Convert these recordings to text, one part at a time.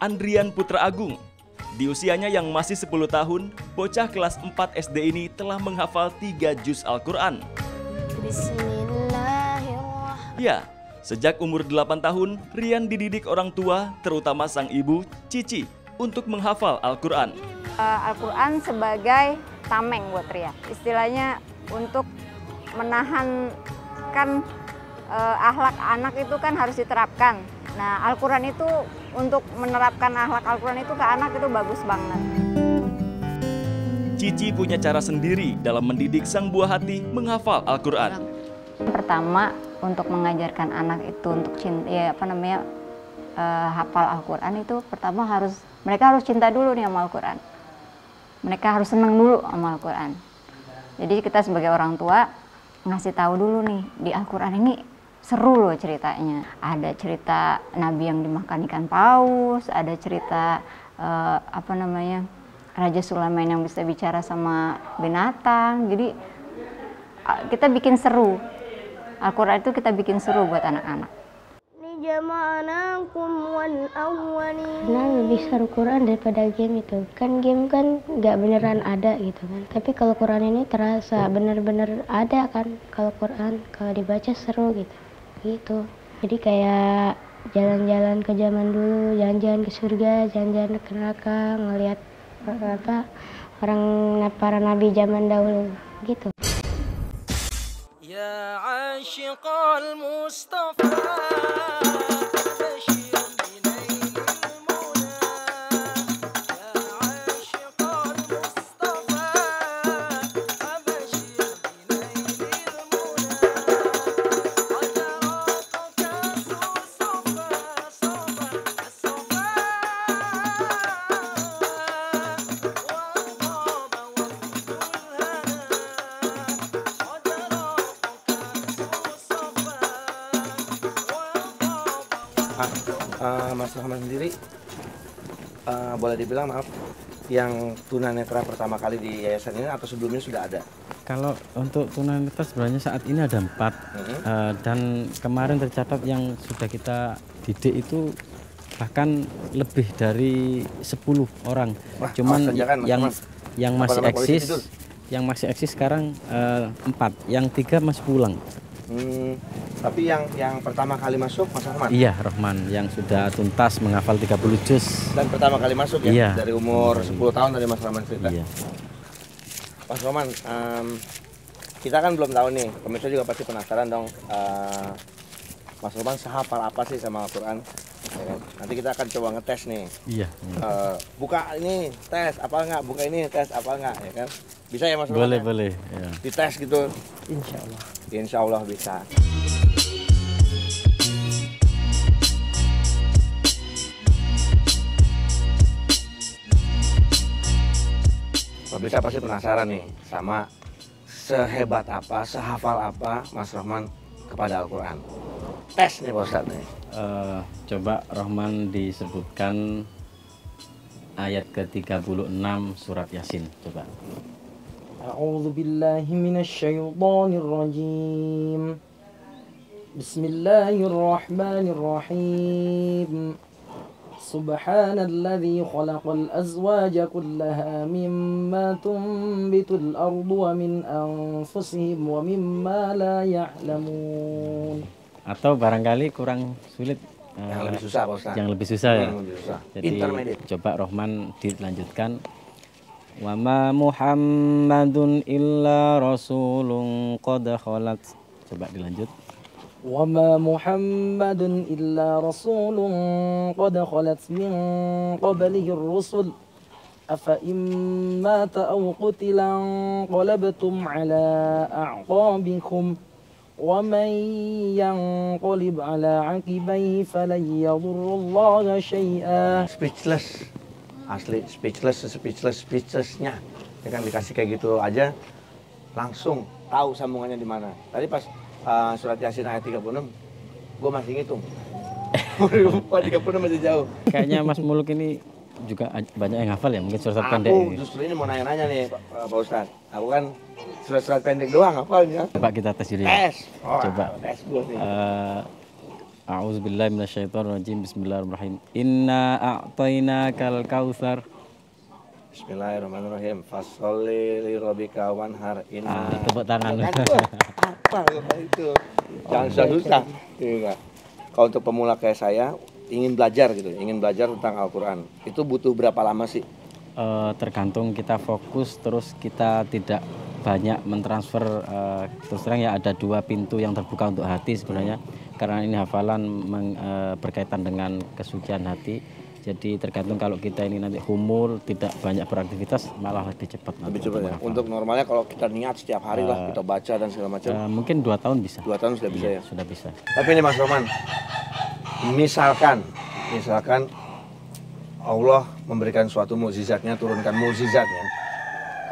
Andrian Putra Agung. Di usianya yang masih 10 tahun, bocah kelas 4 SD ini telah menghafal 3 juz Al-Quran. Bismillahirrahmanirrahim. Ya, sejak umur 8 tahun, Rian dididik orang tua, terutama sang ibu, Cici, untuk menghafal Al-Quran. Al-Quran sebagai tameng buat Ria. Istilahnya untuk menahankan akhlak anak itu kan harus diterapkan. Nah, Al-Quran itu untuk menerapkan akhlak Al-Quran itu ke anak itu bagus banget. Cici punya cara sendiri dalam mendidik sang buah hati menghafal Al-Quran. Pertama, untuk mengajarkan anak itu untuk hafal Al-Quran itu pertama mereka harus cinta dulu nih sama Al-Quran. Mereka harus senang dulu sama Al-Quran. Jadi kita sebagai orang tua ngasih tahu dulu nih, di Al-Quran ini seru loh ceritanya. Ada cerita Nabi yang dimakan ikan paus, ada cerita Raja Sulaiman yang bisa bicara sama binatang. Jadi kita bikin seru. Al-Quran itu kita bikin seru buat anak-anak. Nah, lebih seru Quran daripada game itu. Kan game kan nggak beneran ada gitu kan. Tapi kalau Quran ini terasa bener-bener ada kan. Kalau Quran kalau dibaca seru gitu. Gitu. Jadi kayak jalan-jalan ke zaman dulu, jalan-jalan ke surga, jalan-jalan ke neraka, ngelihat para nabi zaman dahulu gitu. Ya ashiqal Mustafa. Mas Rahman sendiri boleh dibilang maaf yang tunanetra pertama kali di yayasan ini atau sebelumnya sudah ada? Kalau untuk tunanetra sebenarnya saat ini ada 4 dan kemarin tercatat yang sudah kita didik itu bahkan lebih dari 10 orang. Wah, cuman yang masih eksis sekarang 4, yang 3 masih pulang. Tapi yang pertama kali masuk Mas Rahman? Iya, Rahman yang sudah tuntas menghafal 30 juz. Dan pertama kali masuk ya? Iya. Dari umur 10 tahun tadi Mas Rahman cerita? Iya. Mas Rahman, kita kan belum tahu nih, pemirsa juga pasti penasaran dong, Mas Rahman sehafal apa sih sama Al-Quran? Ya kan? Nanti kita akan coba ngetes nih. Iya. Buka ini tes apa enggak, buka ini tes apa enggak, ya kan? Bisa ya Mas Rahman? Boleh. Ya. Dites gitu? Insya Allah. Insya Allah bisa. Pemirsa pasti penasaran nih sama sehebat apa, sehafal apa Mas Rahman kepada Al-Quran. Tes nih Pak Ustadz nih. Coba Rahman disebutkan ayat ke-36 surat Yasin, coba. A'udzu billahi minasyaitonir rajim. Bismillahirrahmanirrahim. Subhanalladzi khalaqal azwaja kullaha mimma tunbitul ardu wa min anfusihim wa mimma la ya'lamun. Atau barangkali kurang sulit, Yang lebih susah Pak Ustadz. yang lebih susah ya. Yang lebih susah. Jadi Intermediate. coba Rahman dilanjutkan. Wa ma Muhammadun illa rasulun qad khalat. Coba dilanjut. Wa ma Muhammadun illa rasulun qad khalat min qablihi ar-rusul afa imma aw qutilan qalabtum ala a'qabikum wa man yanqalib ala 'aqibaihi falan yadurrullaha syai'a. Speechless. Asli speechlessnya. Ya kan dikasih kayak gitu aja langsung tahu sambungannya di mana. Tadi pas surat Yasin ayat 36 gue masih ngitung. 36 masih jauh. Kayaknya Mas Muluk ini juga banyak yang hafal ya, mungkin surat pendek. Aku justru ini mau nanya-nanya nih Pak Ustadz. Aku kan surat-surat pendek doang hafalnya. Coba kita tes dulu ya. Tes. Oh, Coba. Tes dulu nih. A'udzubillahi minasyaitonirrajim. Bismillahirrahmanirrahim. Inna a'tainakal kautsar. Bismillahirrahmanirrahim. Fasholli li rabbika wanhar. Tepuk tangan. Apa itu? Jangan susah-susah. Iya. Kalau untuk pemula kayak saya ingin belajar gitu, ingin belajar tentang Al-Qur'an, itu butuh berapa lama sih? Tergantung kita fokus, terus kita tidak banyak mentransfer. Terus terang ya ada 2 pintu yang terbuka untuk hati sebenarnya, karena ini hafalan berkaitan dengan kesucian hati. Jadi tergantung, kalau kita ini nanti humul, tidak banyak beraktivitas, malah lebih cepat. Lebih cepat ya. Untuk normalnya kalau kita niat setiap hari lah kita baca dan segala macam. Mungkin 2 tahun bisa. 2 tahun sudah bisa ya. Sudah bisa. Tapi ini Mas Roman, misalkan Allah memberikan suatu mukjizatnya, turunkan mukjizatnya.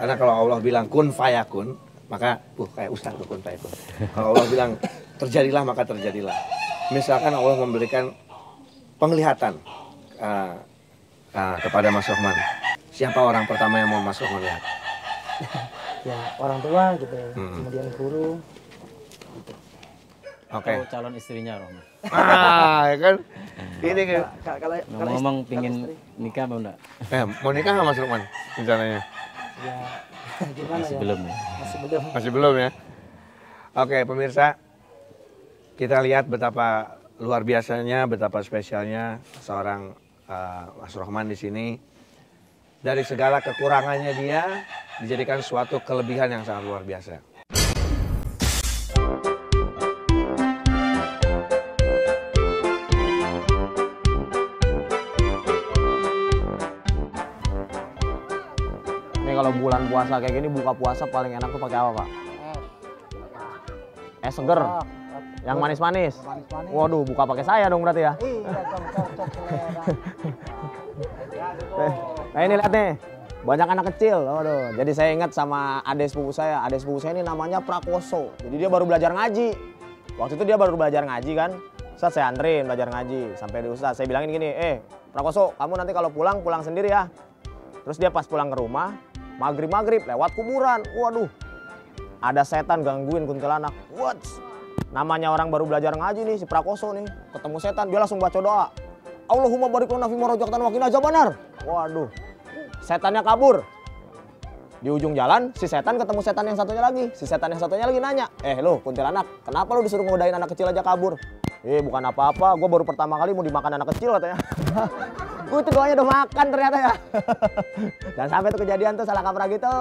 Karena kalau Allah bilang kun fayakun, maka kayak ustaz tuh kun fayakun. Kalau Allah bilang terjadilah, maka terjadilah. Misalkan Allah memberikan penglihatan kepada Mas Rohman, siapa orang pertama yang mau Mas Rohman lihat? Ya orang tua gitu, kemudian guru. Gitu. Oke. Calon istrinya Rohman. Ya kan? Ini kan. Ngomong pingin nikah apa enggak? Mau nikah nggak Mas Rohman rencananya? Ya gimana Masih ya? belum ya? Masih belum ya. Oke pemirsa, kita lihat betapa luar biasanya, betapa spesialnya seorang Mas Rohman di sini. Dari segala kekurangannya dia dijadikan suatu kelebihan yang sangat luar biasa. Ini kalau bulan puasa kayak gini, buka puasa paling enak tuh pakai apa, Pak? Es seger. Yang manis-manis. Waduh, buka pakai saya dong berarti ya. Nah ini lihat nih, banyak anak kecil. Waduh, jadi saya ingat sama adik sepupu saya. Adik sepupu saya ini namanya Prakoso. Jadi dia baru belajar ngaji. Waktu itu dia baru belajar ngaji kan. Ustaz saya anterin belajar ngaji. Sampai di Ustaz saya bilangin gini, Prakoso, kamu nanti kalau pulang sendiri ya. Terus dia pas pulang ke rumah, maghrib lewat kuburan. Waduh, ada setan gangguin kuntilanak. What? Namanya orang baru belajar ngaji nih, si Prakoso nih, ketemu setan, dia langsung baca doa. Allahumma barik lana fima razaqtana wa qina adzabannar. Waduh, setannya kabur. Di ujung jalan, si setan ketemu setan yang satunya lagi. Si setan yang satunya lagi nanya, lo kuntilanak, kenapa lo disuruh ngodain anak kecil aja kabur? Bukan apa-apa, gue baru pertama kali mau dimakan anak kecil katanya. Gue tuh doanya udah makan ternyata ya. Jangan sampai tuh kejadian tuh salah kaprah gitu.